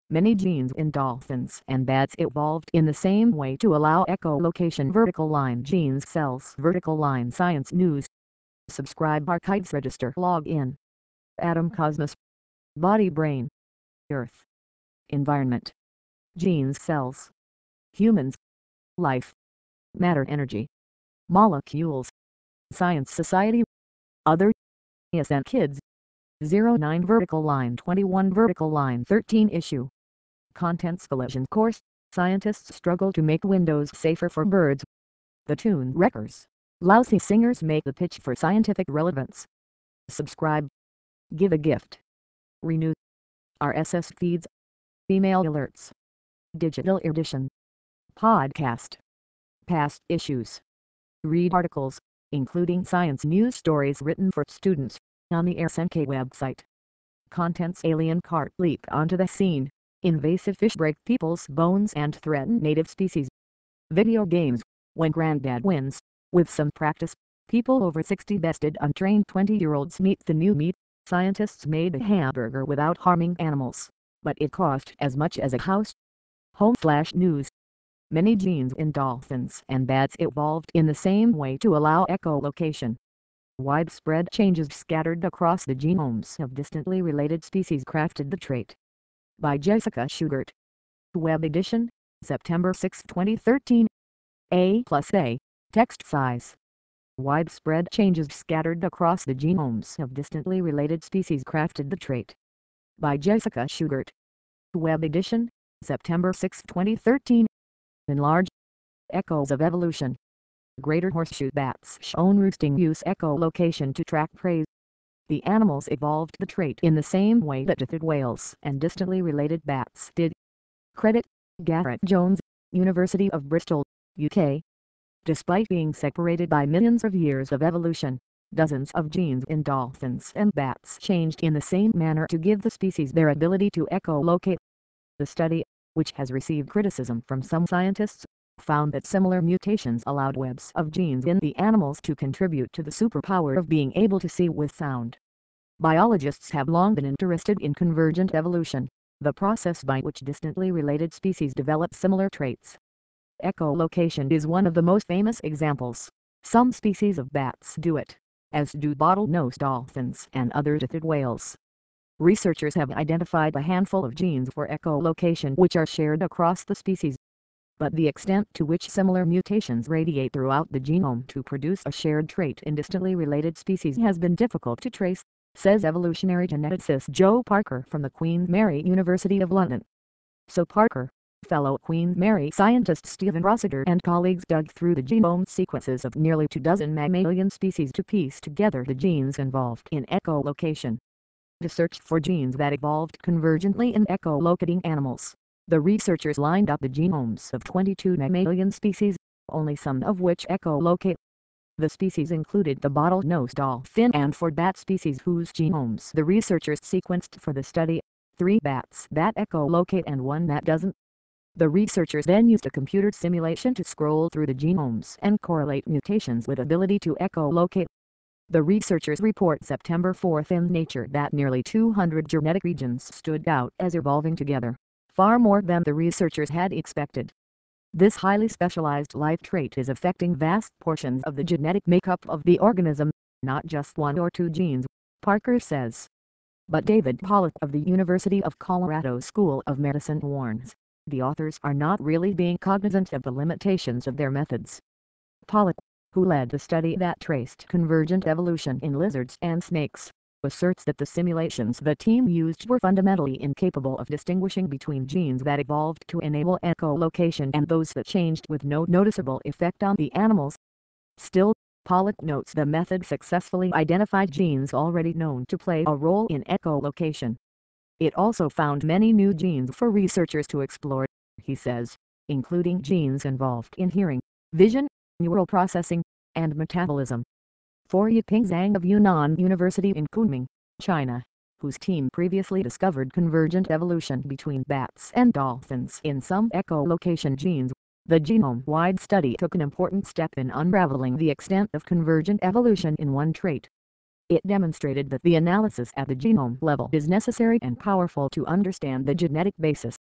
Many genes in dolphins and bats evolved in the same way to allow echolocation. Vertical line genes cells. Vertical line science news. Subscribe archives register log in. Atom cosmos. Body brain. Earth. Environment. Genes cells. Humans. Life. Matter energy. Molecules. Science Society. Other. ESN Kids. 09 vertical line 21 vertical line 13 issue. Contents collision course. Scientists struggle to make windows safer for birds. The tune wreckers. Lousy singers make the pitch for scientific relevance. Subscribe. Give a gift. Renew. RSS feeds. Email alerts. Digital edition. Podcast. Past issues. Read articles, including science news stories written for students, on the SNK website. Contents: alien cart leap onto the scene. Invasive fish break people's bones and threaten native species. Video games. When granddad wins. With some practice, people over 60 bested untrained 20-year-olds meet the new meat. Scientists made a hamburger without harming animals, but it cost as much as a house. Home/news. Many genes in dolphins and bats evolved in the same way to allow echolocation. Widespread changes scattered across the genomes of distantly related species crafted the trait. By Jessica Schugert. Web edition, September 6, 2013. A+A, text size. Widespread changes scattered across the genomes of distantly related species crafted the trait. By Jessica Schugert. Web edition, September 6, 2013. Enlarge. Echoes of evolution. Greater horseshoe bats shown roosting use echolocation to track prey. The animals evolved the trait in the same way that toothed whales and distantly related bats did. Credit: Gareth Jones, University of Bristol, UK. Despite being separated by millions of years of evolution, dozens of genes in dolphins and bats changed in the same manner to give the species their ability to echolocate. The study, which has received criticism from some scientists, found that similar mutations allowed webs of genes in the animals to contribute to the superpower of being able to see with sound. Biologists have long been interested in convergent evolution, the process by which distantly related species develop similar traits. Echolocation is one of the most famous examples. Some species of bats do it, as do bottlenose dolphins and other toothed whales. Researchers have identified a handful of genes for echolocation which are shared across the species. But the extent to which similar mutations radiate throughout the genome to produce a shared trait in distantly related species has been difficult to trace, says evolutionary geneticist Joe Parker from the Queen Mary University of London. So Parker, fellow Queen Mary scientist Stephen Rossiter and colleagues dug through the genome sequences of nearly 24 mammalian species to piece together the genes involved in echolocation. To search for genes that evolved convergently in echolocating animals, the researchers lined up the genomes of 22 mammalian species, only some of which echolocate. The species included the bottlenose dolphin and 4 bat species whose genomes the researchers sequenced for the study, 3 bats that echolocate and 1 that doesn't. The researchers then used a computer simulation to scroll through the genomes and correlate mutations with ability to echolocate. The researchers report September 4 in Nature that nearly 200 genetic regions stood out as evolving together, far more than the researchers had expected. This highly specialized life trait is affecting vast portions of the genetic makeup of the organism, not just 1 or 2 genes, Parker says. But David Pollock of the University of Colorado School of Medicine warns, the authors are not really being cognizant of the limitations of their methods. Pollock, who led the study that traced convergent evolution in lizards and snakes, asserts that the simulations the team used were fundamentally incapable of distinguishing between genes that evolved to enable echolocation and those that changed with no noticeable effect on the animals. Still, Pollock notes the method successfully identified genes already known to play a role in echolocation. It also found many new genes for researchers to explore, he says, including genes involved in hearing, vision, neural processing, and metabolism. For Yiping Zhang of Yunnan University in Kunming, China, whose team previously discovered convergent evolution between bats and dolphins in some echolocation genes, the genome-wide study took an important step in unraveling the extent of convergent evolution in one trait. It demonstrated that the analysis at the genome level is necessary and powerful to understand the genetic basis